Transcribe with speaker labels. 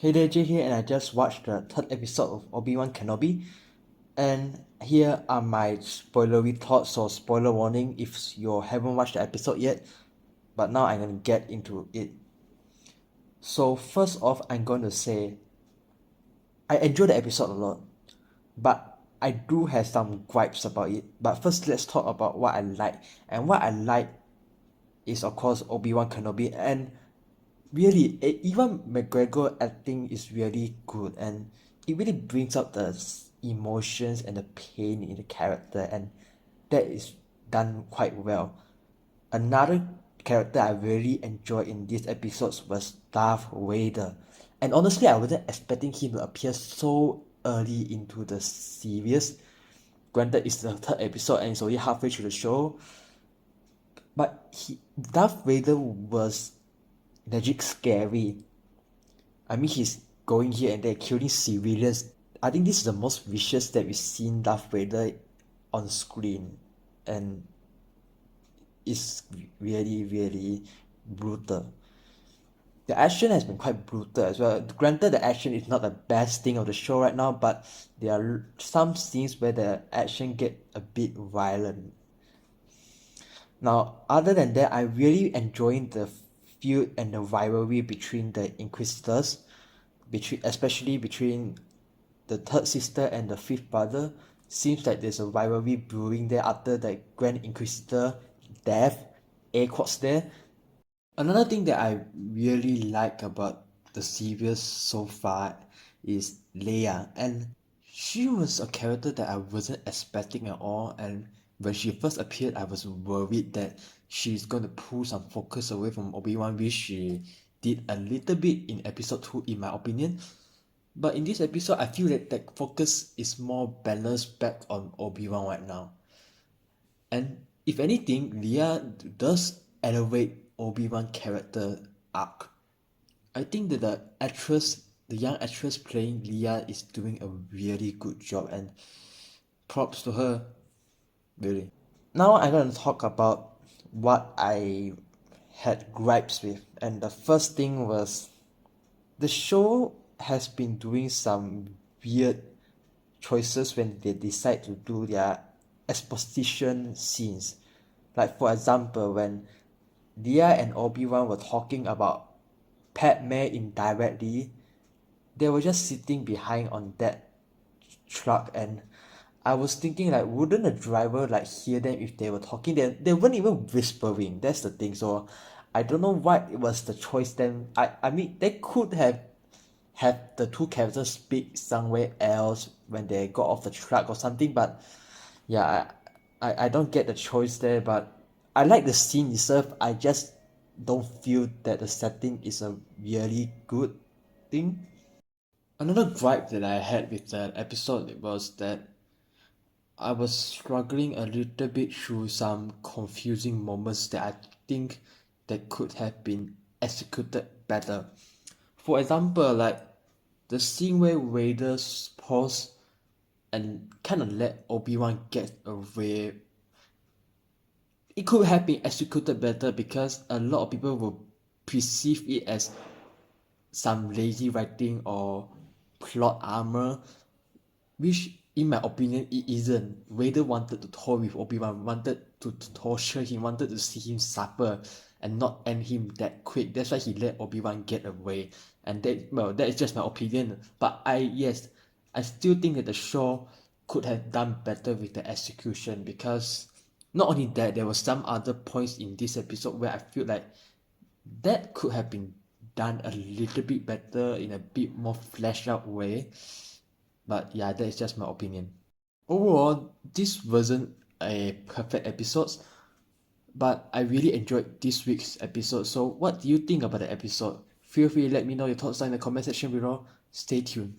Speaker 1: Hey there, Jay here, and I just watched the third episode of Obi-Wan Kenobi. And here are my spoilery thoughts, or spoiler warning if you haven't watched the episode yet. But now I'm gonna get into it. So first off, I'm going to say I enjoyed the episode a lot, but I do have some gripes about it. But first, let's talk about what I like. And what I like is of course Obi-Wan Kenobi, and really, even McGregor acting is really good, and it really brings out the emotions and the pain in the character, and that is done quite well. Another character I really enjoyed in these episodes was Darth Vader, and honestly, I wasn't expecting him to appear so early into the series. Granted, it's the third episode and it's already halfway through the show, but Darth Vader was legit scary. I mean, he's going here and there killing civilians. I think this is the most vicious that we've seen Darth Vader on screen, and it's really, really brutal. The action has been quite brutal as well. Granted, the action is not the best thing of the show right now, but there are some scenes where the action get a bit violent. Now, other than that, I really enjoying the feud and the rivalry between the Inquisitors, especially between the third sister and the fifth brother. Seems like there's a rivalry brewing there after the Grand Inquisitor death, air quotes there. Another thing that I really like about the series so far is Leia, and she was a character that I wasn't expecting at all, and when she first appeared I was worried that she's going to pull some focus away from Obi-Wan, which she did a little bit in episode 2 in my opinion. But in this episode, I feel that that focus is more balanced back on Obi-Wan right now. And if anything, Leia does elevate Obi-Wan character arc. I think that the young actress playing Leia is doing a really good job, and props to her, really. Now I'm going to talk about what I had gripes with, and the first thing was the show has been doing some weird choices when they decide to do their exposition scenes. Like for example, when Leia and Obi-Wan were talking about Padme indirectly, they were just sitting behind on that truck, and I was thinking like wouldn't the driver like hear them if they were talking? They weren't even whispering. That's the thing. So I don't know what was the choice then. I mean they could have the two characters speak somewhere else when they got off the truck or something, but yeah, I don't get the choice there, but I like the scene itself. I just don't feel that the setting is a really good thing. Another gripe that I had with that episode was that I was struggling a little bit through some confusing moments that I think that could have been executed better. For example, like the scene where Vader paused and kind of let Obi-Wan get away. It could have been executed better because a lot of people will perceive it as some lazy writing or plot armor, which in my opinion it isn't. Vader wanted to toy with Obi-Wan, wanted to torture him, wanted to see him suffer and not end him that quick. That's why he let Obi-Wan get away. And that is just my opinion. But I still think that the show could have done better with the execution, because not only that, there were some other points in this episode where I feel like that could have been done a little bit better in a bit more fleshed out way. But yeah, that is just my opinion. Overall, this wasn't a perfect episode, but I really enjoyed this week's episode. So what do you think about the episode? Feel free to let me know your thoughts down in the comment section below. Stay tuned.